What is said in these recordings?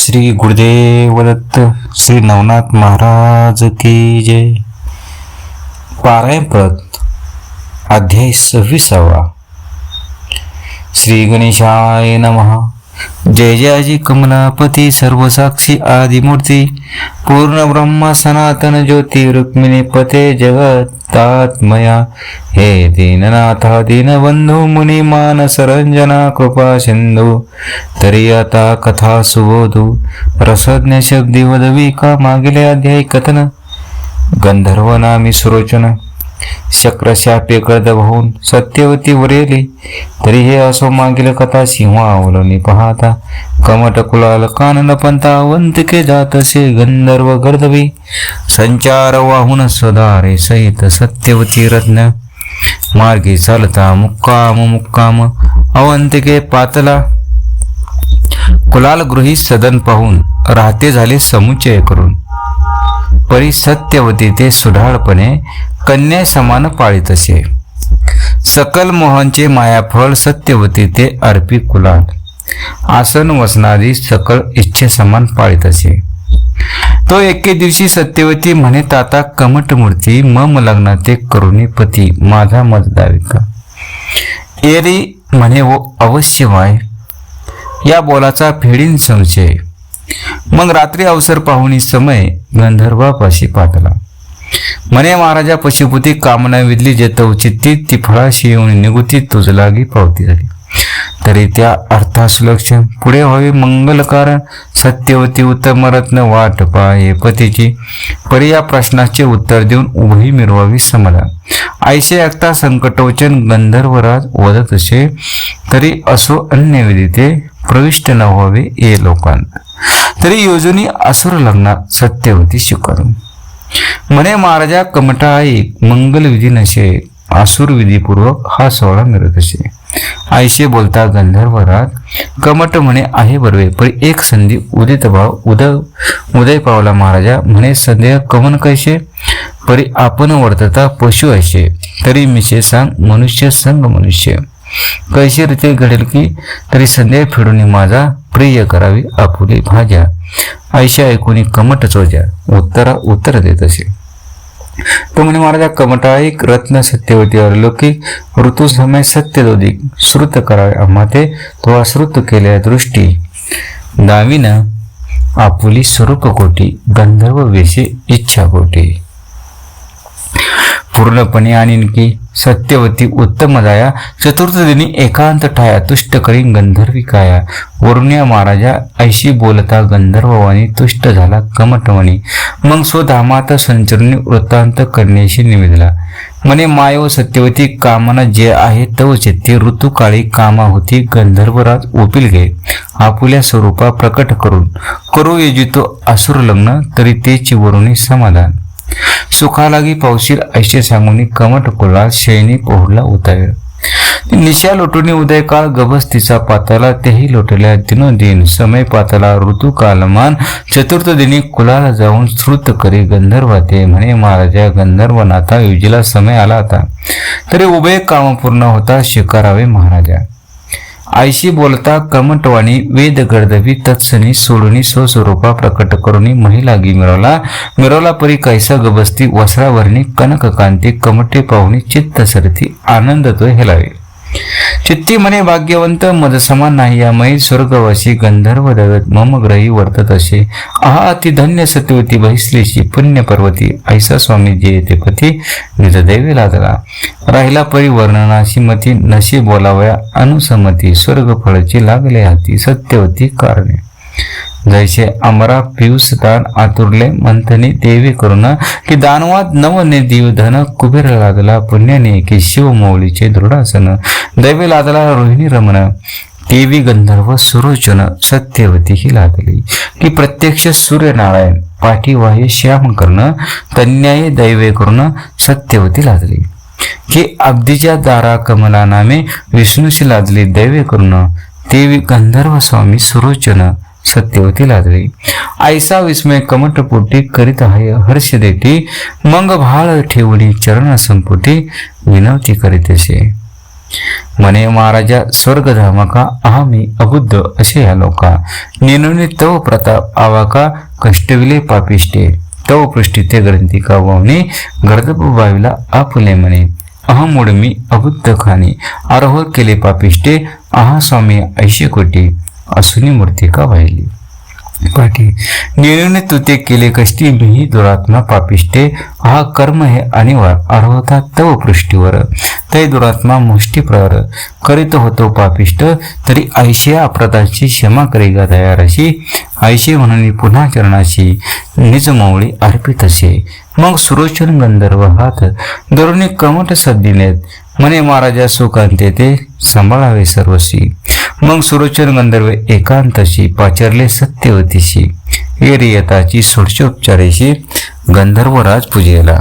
श्री गुरुदेव दत्त. श्री नवनाथ महाराज की जय. पारायण परत अध्याय 26. श्री गणेशाय नमः. जय जयाजी कमलापती सर्वसाक्षी आदिमूर्ती पूर्ण ब्रह्म सनातन ज्योती रुक्मिणी पते जगत्तात्मया हे दीननाथा दीनबंधू मुनी मानस रंजना कृपा सिंधू तरी आता कथा सुबोधू रसज्ञ शब्दी वदवी का मागील अध्याय कथन. गंधर्व नामी सुरोचन शक्रशापे कर्दभ होऊन सत्यवती वरेली तरी हे असो मागील कथा सिंहावलोनी पाहता कमट कुलाल कानन पंतावंतिके जातसे गंधर्व गर्दवी संचार वाहून स्वदारे सहित सत्यवती रत्न मार्गी चालता मुक्काम अवंतिके पातला कुलाल गृही सदन पाहून राहते झाले समुच्चय करून परी सत्यवती ते सुढाळपणे कन्या समान पाळीत असे. सकल मोहनचे मायाफळ सत्यवती ते अर्पी कुलाल आसन वसनादी सकल इच्छे समान पाळीत असे. तो एके दिवशी सत्यवती म्हणे ताता कमट मूर्ती मम लग्न ते करुणी पती माझा मत दावी का. एरी म्हणे वो अवश्य माय. या बोलाचा फेडीन संशय. मग रात्री अवसर पाहुणी समय गंधर्वापाशी पाठला म्हणे महाराजा पशुपती कामना विदली जेतव चित्ती ती फळाशी येऊन निगुती तुझ लागी पावती झाली तरी त्या अर्थासुलक्ष पुढे व्हावे मंगल कारण सत्यवती उत्तम रत्न वाट पाये पतीची परी या प्रश्नाचे उत्तर देऊन उभही मिरवावी समाधान. ऐसे ऐकता संकटोचन गंधर्वराज वदत असे तरी असो अन्य विदिते प्रविष्ट न व्हावे ये लोकांत तरी योजनी असुर लग्नात सत्यवती स्वीकारून म्हणे महाराजा कमटा ऐक मंगल विधी नशे आसुर विधीपूर्वक हा सोहळा मिळत असे. आयशे बोलता गंधर्वराज कमट म्हणे आहे बरोबर पण एक संधी उदित भाव उदय पावला महाराजा म्हणे संदेह कमन कैसे परी आपण वर्तता पशु असे तरी मिशे सांग मनुष्य संग मनुष्य कैसे रीते घडेल की तरी संदेह फेडून माझा प्रिय करावी आपुली भाज्या. आयशा ऐकून कमट चोजा उत्तर देत असे. तो म्हणे महाराजा कमटा एक रत्न सत्यवतीवर लौकिक ऋतू समय सत्य दोदिक श्रुत करावे आम्हा ते तो अश्रुत केल्या दृष्टी दावीन आपुली स्वरूप कोटी गंधर्व वेशी इच्छा कोटी. पूर्णपणे आणखी सत्यवती उत्तम दया चतुर्थ दिनी एकांत ठाया तुष्ट करी गंधर्वी काया. वरुण्या महाराजा ऐशी बोलता गंधर्ववाणी तुष्ट झाला कमटवणी मग स्वधामात संचरणी वृत्तांत करण्याशी निवेदला म्हणे मायो सत्यवती कामना जे आहे तव चित्ते ऋतुकाळी कामा होती गंधर्वराज ओपिल घे आपुल्या स्वरूपा प्रकट करून करू येजितो असुर लग्न तरी तेची वरुणी समाधान. सुखालागी पावशील ऐशे सांगून कमट कुलाल शयनी पोहडला उतावेळ निशा लोटुनी उदय काळ गबस तिचा पाताला तेही लोटल्या दिनोदिन समय पाताला ऋतू कालमान चतुर्थ दिनी कुलाला जाऊन श्रुत करी गंधर्वाते म्हणे महाराजा गंधर्वनाथा युजीला समय आला आता तरी उभे काम पूर्ण होता स्वीकारावे महाराजा. आयशी बोलता कमटवाणी वेद गर्दवी तत्सनी सोडूनी स्वस्वरूपा प्रकट करुनी महिलागी मिरवला परी कैसा गबस्ती वस्त्रावरणी कनककांती कमटे पाहुणी चित्त सरती आनंद तो हेलावे. चित्ती म्हणे भाग्यवंत मद समान नाही या मै स्वर्गवासी गंधर्व दैवत मम ग्रही वर्तत असे आहा अति धन्य सत्यवती बहिसलेशी पुण्य पर्वती ऐसा स्वामी जे येते पती निज दैवे लादला राहिला परी वर्णनाशी मती नशी बोलावया अनुसमती स्वर्ग फळची लागले हाती सत्यवती कारणे. जैसे अमरा पियूस दान आतुरले मंथनी देवी करुण की दानवात नवने दिव धन कुबेर लादला पुण्याने की शिव मौलीचे दृढासन दैवे लादला रोहिणी रमण देवी गंधर्व सुरोचन सत्यवती ही लादली की प्रत्यक्ष सूर्यनारायण पाठीवाहे श्याम कर्ण कन्याये दैवे करून सत्यवती लादली की अब्दीच्या दारा कमला नामे विष्णूशी लादली दैवे करून देवी गंधर्व स्वामी सुरोचन सत्यवती लादली. ऐसा विस्मय कमटपोटी करीत आहे हर्ष देती मंग भाळ ठेवणी चरण संपुटी विनवती करीत असे. म्हणे महाराजा स्वर्गधामा आम्ही अबुद्ध असे या लोका नेनुनी तव प्रताप आवा का कष्टविले पापिष्टे तव पृष्ठी ते ग्रंथी का वावणे गर्दप बावीला आपुले म्हणे अहम उडमी अबुद्ध खाणी आरोह केले पापिष्टे आहा स्वामी ऐशे कोटी असुनी मूर्ती का वाहिली पाठी नेनुने तू ते केले कष्टी मीही दुरात्मा पापिष्टे हा कर्म हे अनिवार्य आरोहता तव पृष्ठीवर तै दुरात्मा मुष्टी प्रवर करीत होतो पापिष्ट तरी ऐशी अपराधाची क्षमा करेगा तयार अशी ऐशी म्हणून पुन्हा चरणाशी निजमौळी अर्पित असे मग सुरोचन गंधर्व हात धरून कमट सद्दिनेत म्हणे महाराजा सुकांते ते सांभाळावे सर्वशी मग सुरोचन गंधर्व एकांतशी पाचरले सत्यवतीशी एरियताची षोडशोपचारेशी गंधर्वराज पूजेला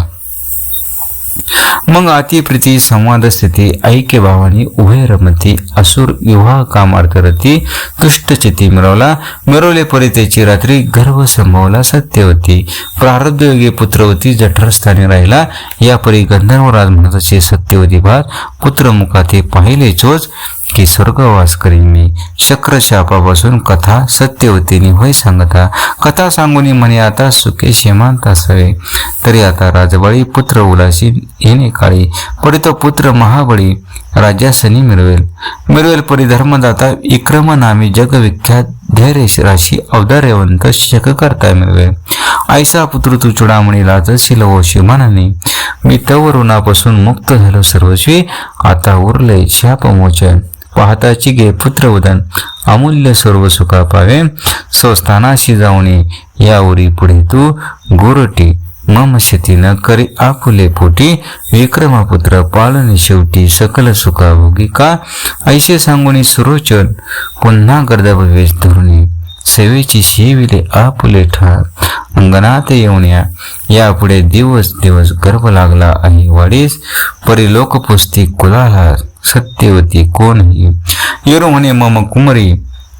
मग अतिप्रीती संवाद स्थिती ऐक्य भावानी उभय रमती असुर विवाह कामार्थ रती तुष्टचिती मिरवले परी त्याची रात्री गर्भ संभवला सत्यवती प्रारब्ध योगी पुत्रवती जठरस्थानी राहिला या परी गंधर्वराज म्हणत असे सत्यवती भात पुत्र मुखाते पाहिले चोच की स्वर्गवास करीन मी शक्रशापापासून कथा सत्यवतीने होय सांगता कथा सांगून म्हणे आता सुखे शेमांत असावे तरी आता राजबाळी पुत्र उलाशी येणे काळी परी तो पुत्र महाबळी राज्यासनी मिळवेल परी धर्मदाता विक्रम नामी जगविख्यात धैर्य राशी अवदार्यवंत शक करता मिळवेल ऐसा पुत्र तू चुडामणी लाजशील व शिमानाने मी तव ऋणापासून मुक्त झालो सर्वस्वी आता उरले शापमोचन पाहताची गे पुत्र उदन अमूल्य सर्व सुखा पावे स्वस्थानाशी जाऊने यावरी पुढे तू गोरटी मम शती न करी आपुले पोटी विक्रमपुत्र पालने शेवटी सकल सुखा भोगी का ऐसे सांगुनी सुरोचन पुन्हा गर्दभवेश धरुणी सेवेची शेविले आपुले ठार अंगणात येऊन यापुढे दिवस दिवस गर्भ लागला आहे वाडीस परी लोकपुस्ती कुलाला सत्यवती कोणही येरो म्हणे मम कुमरी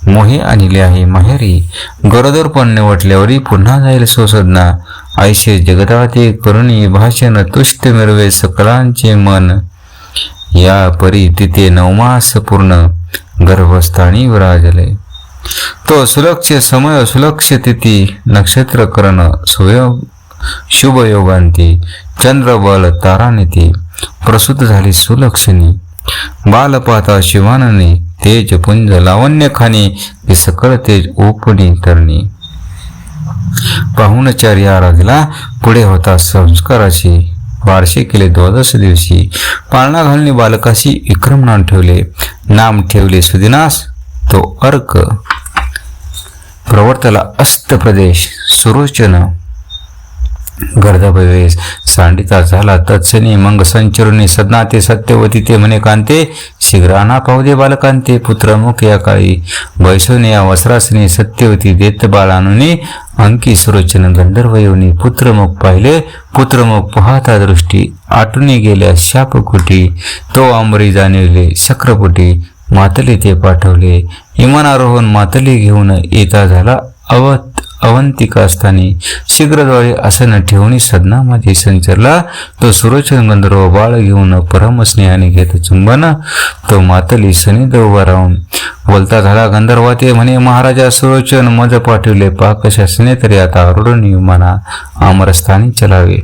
मोहे आणले आहे माहेरी गरोदर पण निवटल्यावरी पुन्हा जाईल सोसदना ऐशे जगदाते करुणी भाषण तुष्ट मिरवे सकलांचे मन या परी तिथे 9 मास पूर्ण गर्भस्थानी विराजले तो सुलक्ष समय सुलक्ष तिथी नक्षत्र करण शुभ योगांती चंद्रबल तारानिती प्रसूत झाली सुलक्षणी बाल पाहता शिवानने तेज पुंज लावण्य खाणी सकळ तेज ओपणी तरणी पाहुणचार्य आराधला पुढे होता संस्काराची बारशे केले 12 दिवशी पाळणा घालणी बालकाशी विक्रम नाम ठेवले सुदिनास तो अर्क प्रवर्तला अस्त प्रदेश सुरोचन गर्दभवेश सांडिता झाला तत्सनी मंग संचरुणी सदनाते सत्यवती ते म्हणे कांते शीघ्राना पाहू दे बालकांते पुत्रमुख या काळी बैसोने या वस्त्रासनी सत्यवती देत बाळानुनी अंकी सुरोचन गंधर्व येऊनी पुत्रमुख पाहिले पुत्रमुख पाहता दृष्टी आटून गेल्या शापकुटी तो आंबरी जाणविले शक्रपुटी मातली ते पाठवले विमानारोहण मातली घेऊन येता झाला अवंतिका स्थानी शीघ्रद्वारे आसन ठेवणी सदनामध्ये संचरला तो सुरोचन गंधर्व बाळ घेऊन परमस्नेहाने घेत चुंबन तो मातली सनिध उभा राहून बोलता झाला गंधर्वाते म्हणे महाराजा सुरोचन मज पाठवले पाकशासने तरी आता आरूढ विमाना आमरस्थानी चलावे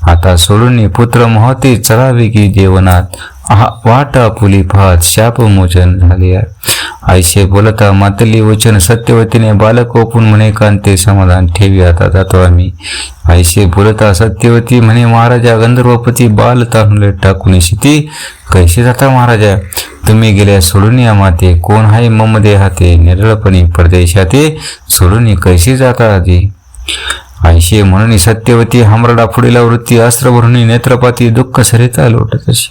आता सोडून पुत्र महते चलावे की जेवणात वाट आपुली फात शापमोचन झाले आईशे बोलता मातली वचन सत्यवतीने बालक ओपून म्हणे कांते समाधान ठेवी आता जातो आम्ही आईशे बोलता सत्यवती म्हणे महाराजा गंधर्वपती बाल तांडले टाकून शिती कैसे जाता महाराजा तुम्ही गेल्या सोडून या माते कोण हाय मम देहाते निरळपणी परदेशाते सोडून कैसे जाता आधी आईशे म्हणून सत्यवती हमरडा पुढीला वृत्ती अस्त्र भरून नेत्रपाती दुःख सरिता लोटत अशी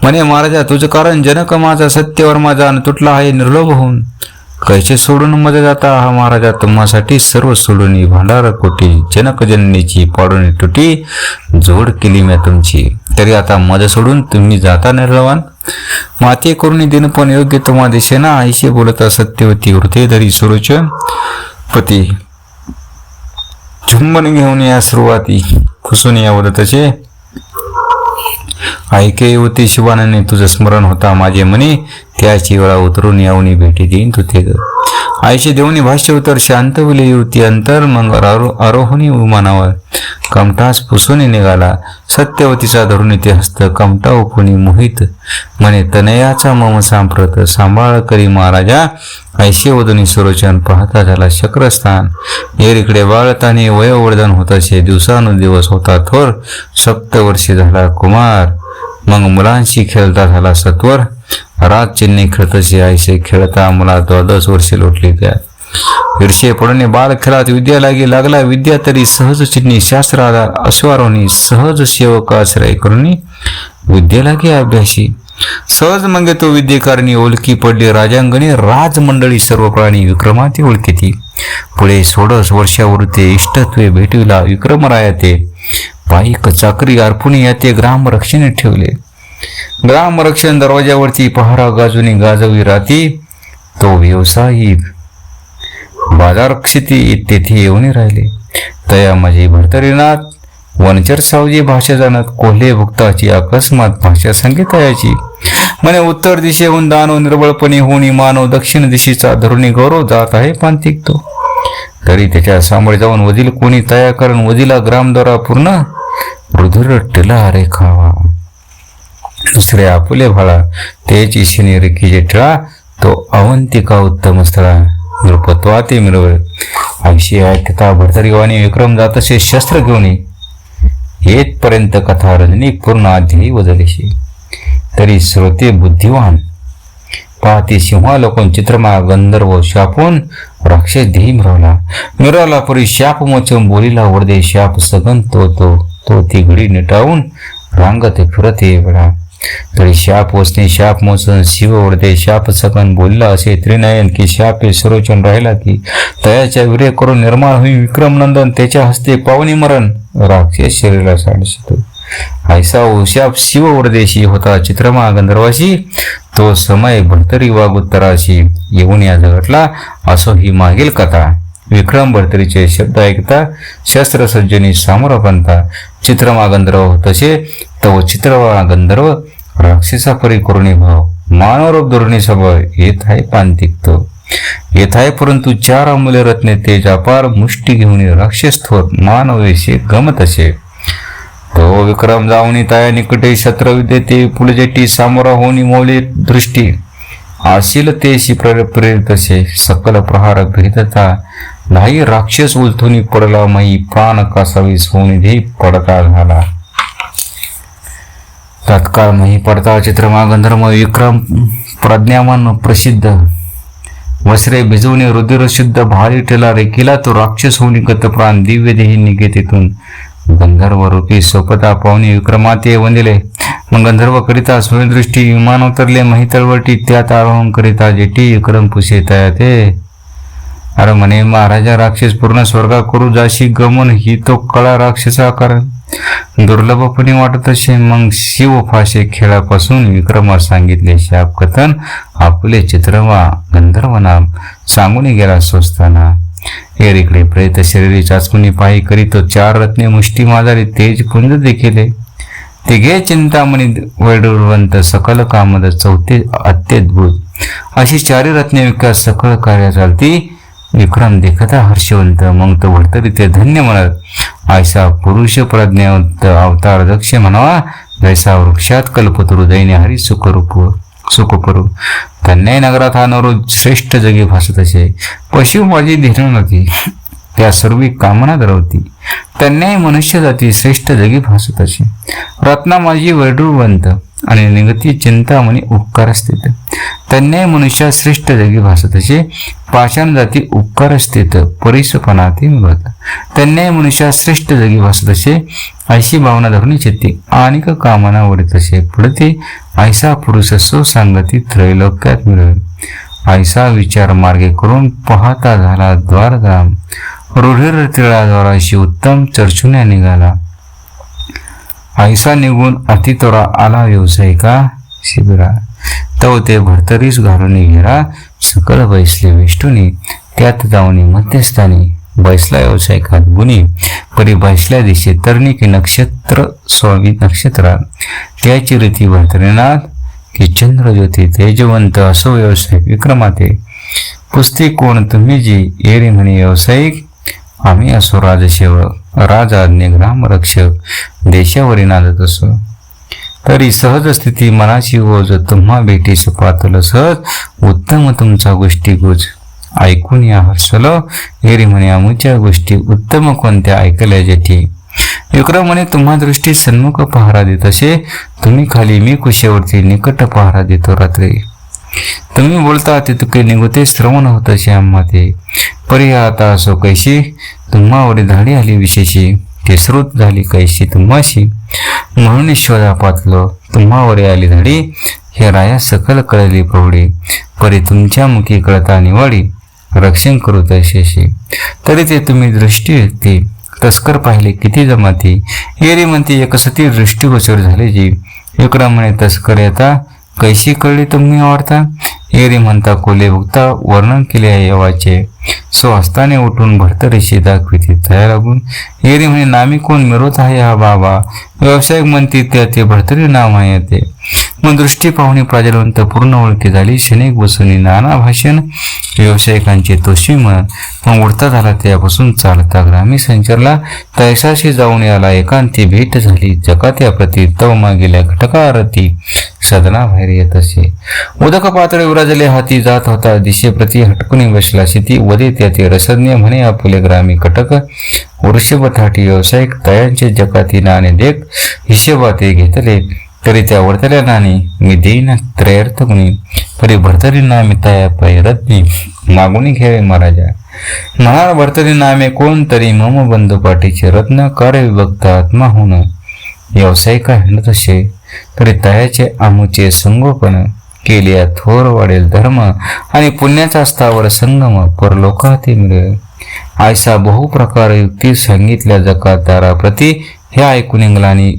म्हणे महाराजा तुझं कारण जनक माझा सत्यवर्मा जाण तुटला आहे निर्लोभ होऊन कैसे सोडून मध्ये जाता हा महाराजा तुम्हासाठी सर्व सोडून भांडार कोटी जनक जननीची पाडून तुटी जोड केली मी तुमची तरी आता मज सोडून तुम्ही जाता निर्लवान माते करून दिन पण योग्य तुम्हा दिसेना आईशे बोलता सत्यवती हृदय धरी सुरोच पती झुंबन घेऊन या सुरुवाती खुसून या वदतचे ऐके होती शिवानाने तुझं स्मरण होता माझे मनी, त्याची वेळा उतरून यावनी भेटी देईन तू ते ग. आईचे देवनी भाष्य उतर शांतविले युवती अंतर, मग आरोहणी विमानावर कमठास पुसून निघाला. सत्यवतीचा धरून ते हस्त कमटा उपुनी मोहित, म्हणे तनयाचा मम सांप्रत, सांभाळ करी महाराजा. ऐशे वदनी सुरोचन पाहता झाला शक्रस्थान, एरीकडे बाळताने वयोवर्धन होताशे, दिवसानुदिवस होता थोर, 7 वर्षे झाला कुमार. मग मुलांशी खेळता झाला सत्वर, रात चिन्हे खेळतसे ऐसे खेळता मुला 12 वर्षे लोटली त्या. ईर्षे पडणे बाल खेळात विद्या लागला विद्या, तरी सहज चिन्ही शास्त्र आधार अश्वारोनी, सहज सेवक आश्रय करुणी विद्या लागे अभ्यासी. सहज मगे तो विद्येकारणी ओळखी पडली राजांगणी, राजमंडळी सर्व प्राणी विक्रमाती ओळखीती. पुढे 16 वर्षावरते इष्टत्वे भेटविला विक्रमराया ते, पायिक चाकरी अर्पुणी याते ग्रामरक्षणे ठेवले. ग्रामरक्षण दरवाजावरती पहारा गाजूनी गाजवी राती, तो व्यवसायी बाजार क्षिती तेथे येऊन राहिले. तया माझी भरतरीनाथ वनचर सावजी भाषा जाणत, कोल्हे भुक्ताची अकस्मात भाषा संगीतायाची. म्हणे उत्तर दिशेहून दानव निर्बळपणे होऊन मानव दक्षिण दिशेचा धरुणी गौरव जात आहे पांतिक तो. तरी त्याच्या सामोरे जाऊन वजील कोणी तया करून वजीला ग्रामद्वारा पूर्ण रुधिर टिला रेखावा. दुसरे आपुले भाळा त्याची शिनी रेखीचे टिळा, तो अवंतिका उत्तम स्थळा नृपत्वा ते मिरवळ. ऐशी ऐकता भरतरीवाणी विक्रम जातसे शस्त्र घेऊन येतपर्यंत कथा रजनी पूर्ण अध्यायी वजलेशी. तरी श्रोते बुद्धिवान पाहते सिंहालोकून चित्रमा गंधर्व शापून राक्षस देही मिरवला परी शाप मोचून बोलीला वडदे शाप सगन तो ती घडी निटावून रांगत फिरते वेळा. तरी शाप वसने शाप मोचन शिव वडदे शाप सकन बोलला असे त्रिनयन की शापे सरोचन राहिला की तयाच्या वीर्य करून निर्माण होई विक्रमनंदन त्याच्या हस्ते पावनी मरण राक्षस शरीराला साडसतो. ऐसा शाप शिव वडदेशी होता चित्रमा गंधर्वाशी, तो समय भरतरी वागुत्तराशी येऊन या झगटला असो ही मागील कथा. विक्रम भरतरीचे शब्द ऐकता शस्त्रसज्जनी सामोर पंथा, चित्रमा गंधर्व तसे तव चित्रवा गंधर्व राक्षसा परी करुणी भाव, मानवरूप धोरणी स्वभाव येत आहे पांतिक तो. येत आहे परंतु 4 अमूल्य रत्ने तेज अपार, मुष्टी घेऊन राक्षस थोर मानवेशी गमत असे. तो विक्रम जाऊनी ताया निकटे शत्रविद्ये ते पुलजेटी सामोरा होऊन मौली दृष्टी, आशील तेशी प्रेरित असे सकल प्रहार भेदता, नाही राक्षस उलथुनी पडला मही प्राण कासावीस होऊन दे पडता झाला. तत्काळ मही पडता चित्रमा गंधर्व विक्रम प्रज्ञावान प्रसिद्ध, वस्त्रे भिजवणे रुधिर शुद्ध भारी टेला रेखीला, तो राक्षस होऊन गत प्राण दिव्य देही निघे तेथून. गंधर्व रूपी सोपता पाहुणे विक्रमाते वंदिले, मग गंधर्व करिता सूर्यदृष्टी विमान उतरले मही तळवटी, त्यात आरोहण करिता जेटी विक्रम पुसे तया ते. अरे म्हणे महाराजा राक्षस पूर्ण स्वर्गा करू जाशी गमन, ही तो कळा राक्षसा कारण दुर्लभपणे वाटत असे. मग शिव फाशे खेळापासून विक्रमा सांगितले शाप कथन, आपले चित्रमा गंधर्व नाम सांगून गेला स्वस्ताना. एरीकडे प्रेत शरीरी चाचपुनी पायी करीतो 4 रत्ने मुष्टी माजारी तेज पुंज देखिले, तिघे चिंतामणी वैडूरवंत सकल कामद 4 अत्यद्भुत, अशी 4 रत्ने विकास सकळ कार्य चालती. विक्रम देखता हर्षवंत, मग तो भरतरी ते धन्य म्हणत, ऐसा पुरुष प्रज्ञावंत अवतार दक्ष म्हणावा, जैसा वृक्षात कल्पतरू दैन्य हरी सुखपरू. तन्याय नगरात हा नवरोज श्रेष्ठ जगी भासत असे, पशु माझी धिरण होती त्या सर्वी कामना धरवती. तन्याय मनुष्य जाती श्रेष्ठ जगी भासत असे, रत्ना माझी वैडूरवंत आणि निगती चिंतामणी उपकार स्थित. तन्याय मनुष्या श्रेष्ठ जगी भासत असे, पाषाण जाती उपकार स्थित परिसपणा ते मिळवत. तन्याय मनुष्या श्रेष्ठ जगी भासत असे, ऐशी भावना धरुणी चित्ती अनेक कामना वडित असे. पुढते ऐसा पुरुष सो सांगती त्रैलोक्यात मिळवेल, ऐसा विचार मार्गे करून पाहता झाला द्वारधाम, रुधिर तिळाद्वाराशी उत्तम चर्चुन्या निघाला. ऐसा निघून अतितोरा आला व्यावसायिका शिबिरा, तव ते भरतरीस घालून घेरा, सकल बैसले वेष्टुनी, त्यात जाऊनी मध्यस्थानी बैसला व्यावसायिकात गुणी परी बैसल्या दिशे तरणी की नक्षत्र स्वामी नक्षत्रा त्याची रीती भरतरीनाथ की चंद्र ज्योती तेजवंत असो व्यावसायिक विक्रमाते पुस्ती कोण तुम्ही जी येरी म्हणे व्यावसायिक आम्ही असो राजसेवक राजआज्ञे ग्रामरक्षक देशावरी नांदत असो तरी सहज स्थिती मनाची ओज तुम्हा भेटीस पातल सहज उत्तम तुमचा गोष्टी गुज ऐकून या हर्षल एरी म्हणे आमुच्या गोष्टी उत्तम कोणत्या ऐकल्या जेठी विक्रम म्हणे तुम्हा दृष्टी सन्मुख पहारा देत असे तुम्ही खाली मी कुशेवरती निकट पहारा देतो रात्री तुम्ही बोलता ते तुके निगुते श्रवण होत असे आम्हा ते परी आता असो कैशी तुम्हावरी धाडी आली विशेषी ते श्रुत झाली कैशी तुम्हाशी म्हणून शोधा पातलो तुम्हावरी आली धाडी हे राया सकल कळली प्रौढी परी तुमच्या मुखी कळता निवाडी रक्षण करू तैशेशी तरी ते तुम्ही दृष्टी ती तस्कर पाहिले किती जमाती येरी म्हणते एकसती दृष्टीगोचर झाले जी विक्रम म्हणे तस्कर येता कैशी कळली तुम्ही आवडता येरी म्हणता कोले भुक्ता वर्णन केले आहे यवाचे सो हस्ताने उठून भरतरीशी दाखविते तया लागून येरी म्हणे नामी कोण मिळवत आहे हा बाबा व्यावसायिक म्हणते ते भरतरी नाव आहे ते मग दृष्टी पाहुणी प्राजलवंत पूर्ण ओळखी झाली शनेक बसून नाना भाषण व्यावसायिकांचे तोशी मग उडता झाला त्यापासून चालता ग्रामी संचरला तैसाशी जाऊन याला एकांती भेट झाली जगात्याप्रती तव मागेल्या घटका आरती सदना बाहेर येत असे उदक पातळी विराजले हाती जात होता दिशेप्रती हटकुनी बसला शिती वदे त्याचे रसज्ञ म्हणे आपुले ग्रामी कटक वृषभ थाटी व्यावसायिक तयांचे जगाती नाणे देख हिशेबाते घेतले तरी त्या वर्तल्या नाणी मी देईन त्रयर्थ गुणी परी भरतरी नामे तया पैरत्नी मागुनी घ्यावे महाराजा महार भरतरी नामे कोण तरी मम बंधू पाठीचे रत्न कार्य विभक्त आत्मा होण व्यावसायिका हिंडत असे तरी तयाचे आमुचे संगोपन केलिया थोर वाढेल धर्म आणि पुण्याचा स्थावर संगम परलोकाती मिळेल आयसा बहुप्रकार युक्ती सांगितल्या जकातारा प्रती हे ऐकून इंगलानी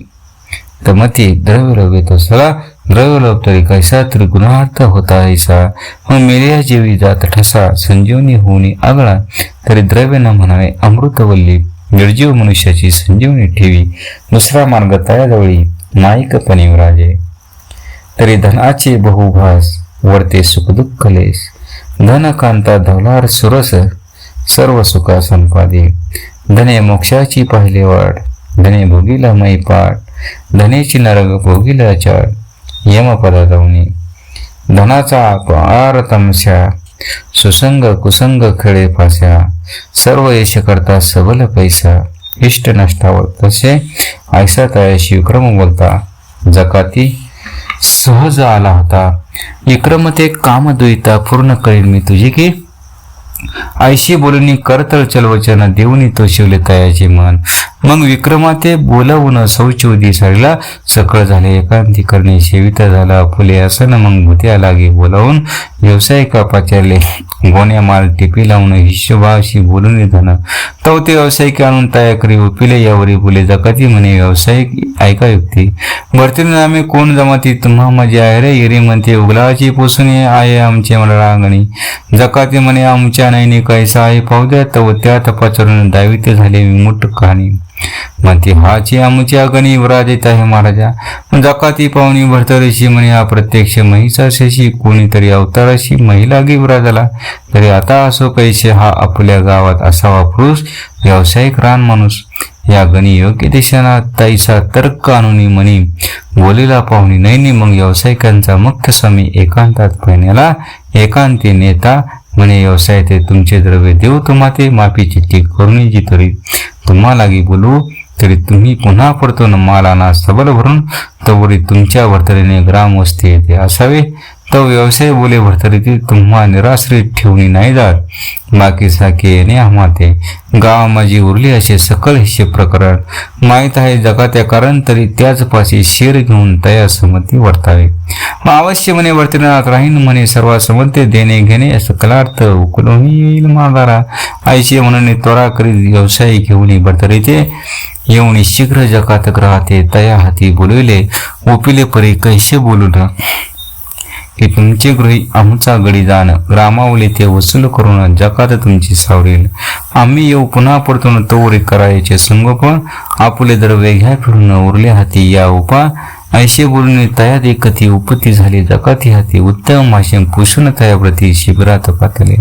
तमती द्रव्य लोभित असला द्रव्य लोभ तरी कैसा त्रिगुणार्थ होता ऐसा मग मेल्या जीवी जात ठसा संजीवनी होऊनी आगळा तरी द्रव्य न म्हणावे अमृतवल्ली निर्जीव मनुष्याची संजीवनी ठेवी दुसरा मार्ग तयाजवळी नायकपणे विराजे तरी धनाचे बहुभास वरते सुखदुःख लेस धन कांता धवलार सुरस सर्व सुखा संपादे धने मोक्षाची पाहिले वाट धने भोगीला मै पाठ धनेची नरक भोगीला चाड यमपदा जाऊनी धनाचा अपार तमस्या सुसंग कुसंग खेळे फास्या सर्व यश करता सबल पैसा इष्ट नष्टावर तसे ऐसा तयाशी विक्रम बोलता जकाती सहज आला होता विक्रम ते काम दुईता पूर्ण करील मी तुझी की आयशी बोलणी करतळ चलवचन देऊनी तो शिवले तयाचे मन मग विक्रमा ते बोलावून शौचोदी साडीला सकळ झाले एकांती करणे सेविता झाला फुले असं मग भूत्या लागे बोलावून व्यावसायिका पाचारले गोण्या माल टिपी लावून हिशोबाशी बोलून धन तो ते व्यावसायिक आणून तया करी उपिले यावरी बोले जकाती म्हणे व्यावसायिक ऐका युक्ती भरतीने नामे कोण जमाती तुम्हा माझी आहे रे येरी म्हणते उगलाची पोसून आहे आमचे मंडळा अंगणी जकाती म्हणे आमच्या नाही कैसा आहे पाहू द्या तो त्या तपाचरून दावित्य झाले विमुट कहाणी म्हणते हाची आमची अगणी विराजित आहे महाराजा जकाती पाहुणी भरतरीशी म्हणे हा प्रत्यक्ष महिषाशी कोणीतरी अवताराशी महिला गी विराजला तरी आता असो कैसे हा आपल्या गावात असावा पुरुष व्यावसायिक रान माणूस या गणी योग्य दिशेना तैसा तर्क आणून म्हणी बोलीला पाहुणी नैनी मग व्यावसायिकांचा मुख्य स्वामी एकांतात पहिण्याला एकांती नेता म्हणे व्यवसाय ते तुमचे द्रव्य देऊ तुम्हा ते माफी चिठ्ठी करून जी तरी तुम्हा लागी बोलू तरी तुम्ही पुन्हा पडतो न मालाना सबल भरून तवरी तुमच्या भरतरीने ग्राम वस्ती येते असावे तो व्यवसाय बोले भरतरीतील तुम्हा निराश्रित ठेवणी नाही जात बाकी साखे येणे आम्हाते गाव माझी उरली असे सकल हिशे प्रकरण माहीत आहे जगात्या कारण तरी त्याच पाशी शेर घेऊन तया संमती वर्तावे मग अवश्य म्हणे भरतरीनाथ राहीन म्हणे सर्व संमते देणे घेणे सकलार्थ उकलून येईल मागारा आयशी म्हणून त्वरा करीत व्यवसाय घेऊन भरतरीते येऊन शीघ्र जगात राहते तया हाती बोलविले उपिले परी कैसे बोलून की तुमचे गृही आमचा गडी जाण, ग्रामावली ते वसूल करून जकात तुमची सावरील. आम्ही येऊ पुन्हा परतून तोरी करायचे संगोपन, आपुले द्रव्य घ्या फिरून उरले हाती या उपा. ऐशे बोलून तयात एकती उपती झाली जकाती हाती, उत्तम भाषण पुषून तयाप्रती शिबिरात पातले.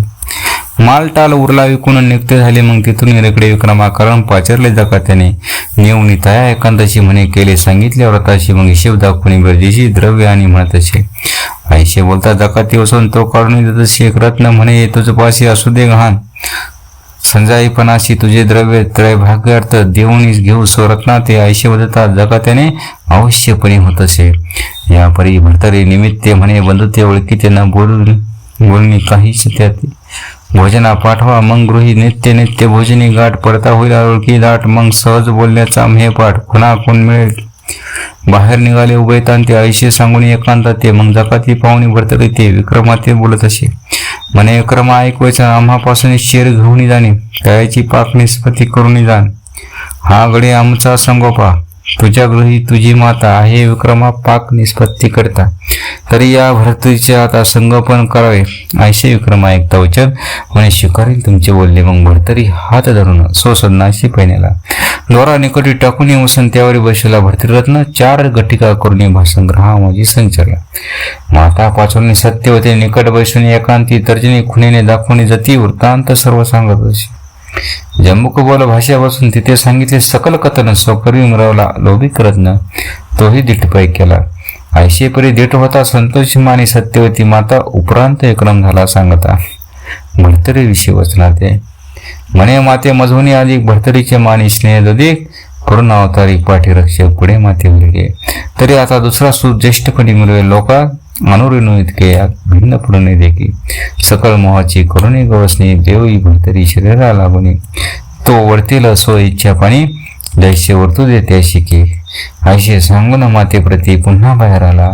माल टाल उरला विकून निघते झाले, मग तिथून रेकडे विक्रमा कारण पाचरले जकात्याने. नेऊनी तया एकांताशी म्हणे केले सांगितले व्रताशी, मग हिशेब दाखवून गरजेशी द्रव्य आणि म्हणत असे. ऐशे बोलता जकाती वसून तो काढून देत असे. एक रत्न म्हणे तुझ पाशी असू दे गहाण, संजाईपणाशी तुझे द्रव्य त्रयभाग्यार्थ देऊनीस घेऊ स्वरत्ना ते. ऐशे बदलता जकात्याने अवश्यपणे होत असे. या परी भरतरी निमित्ते म्हणे बंधुते ओळखीते न बोलणी काही त्यात भोजना पाठवा, मग गृही नित्य नित्य भोजनी गाठ पडता होईल ओळखी दाट, मग सहज बोलण्याचा हे पाठ पुन्हा कोण मिळेल. बाहेर निघाले उभयतांते ऐशे सांगून एकांतात ते, मग जकाती पाहुणी भरतरी ते विक्रमाते बोलत असे. म्हणे विक्रमा ऐकवायचा आम्हापासून शेर घेऊन जाणे, त्याची पाक निष्पत्ती करून जाण. हा गडे आमचा संगोपा, तुझ्या गृही तुझी माता आहे विक्रमा पाक निष्पत्ती करता. तरी या भरतरीचे आता संगोपन करावे. ऐशे विक्रमा ऐकता वचन म्हणे शिकारील तुमचे बोलले. मग भरतरी हात धरून सोसदनाशी पैण्याला दोरा निकटी टाकून वसन त्यावर बसला. भरतरीरत्न 4 गटिका करून भासंग्रहामध्ये संचरला. माता पाचवणी सत्यवते निकट बसून एकांती तर्जनी खुणेने दाखवणी जाती वृत्तांत सर्व सांगत असे. जम्मुक बोल भाषेपासून तिथे सांगितले सकल कथन स्वकर्मी मिळवला लोभिक रत्न तोही दिठपाई केला. ऐशेपरी दीठ होता संतोषी मानी सत्यवती माता उपरांत विक्रम झाला सांगता. भरतरी विषयी वचनाते म्हणे माते मजवणी अधिक भरतरीचे मानी स्नेह अधिक करून अवतारी पाठी रक्षक पुढे माते उरले. तरी आता दुसरा सूत ज्येष्ठपणी मिळवेल लोका अनुरेणू इतके भिन्न पुढे देखी सकल मोहाची करुणी गवसणी देवई भरतरी शरीरा लागुनी तो वर्तील असो इच्छा पाणी जैसे वर्तू देते शिके. ऐशे सांगून माते प्रती पुन्हा बाहेर आला.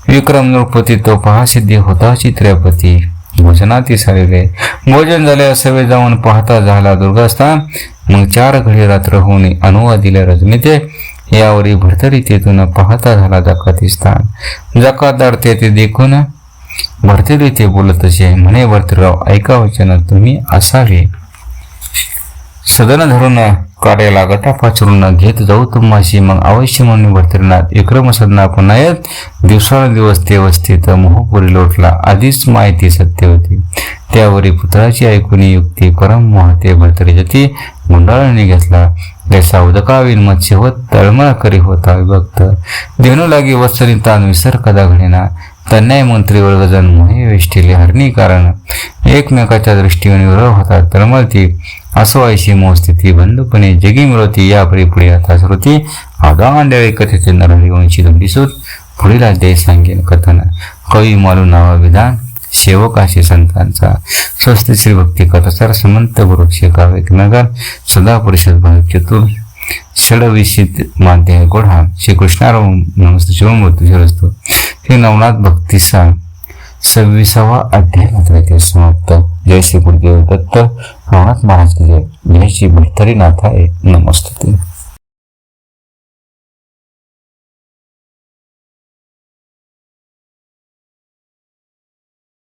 विक्रम नृपती तो पहा सिद्धी होता चित्र्यापती. भोजनाती सारिले भोजन झाले सवे जाऊन पाहता झाला दुर्गास्थान. मग 4 घडी रात्र होऊन अनुवा दिल्या रजनीते, यावरी भरतरी तेथून पाहता झाला जकाती स्थान. जकातदार ते देखून भरतरी ते बोलत असे. म्हणे भरतराव ऐका वचन तुम्ही असावे. सदन धरून कार्याला गटा पाचरून घेत जाऊ तुम्हाशी. मग अवश्य म्हणून भरतरीनाथ विक्रम सदना पुन्हा येत दिवसानुदिवस ते वस्थित मोहपुरी लोटला. आधीच माहिती सत्य होती त्यावरी पुत्राची ऐकून युक्ती परम मोहते भरतरी जती गुंडाळणी घेतला. जैसा उदकावील मत्स्य होत तळमळ करी होता विभक्त. धेनू लागी वत्सनी तान विसर कदा घडेना. तन्याय मंत्री वर्गजन मोहे वेष्टिले हरणी कारण. एकमेकाच्या दृष्टीने विरोध होता तळमळती असो ऐशी मोहस्थिती. बंधुपणे जगी मिळवती यापरी पुढे आता श्रुती. आदांड्याळी कथेचे नरहरिवंशी दिसूत पुढील अध्याय सांगेन कथन. कवी मालू नावा विधान सेवकाशी संतांचा. स्वस्ति श्री भक्ती कथासार समंत गुरुक्षे काव्य नगर सदा परिषद भाग चतुर षडविषित माध्याय गोढा. श्री कृष्णाराव नमस्ते शिवमूर्ती हे नवनाथ भक्तीचा 26वा अध्याय मात्र समाप्त. जय श्री गुरुदेव दत्त. नवनाथ महाराज की जय. जय श्री भरतरीनाथ आहे. नमस्ते.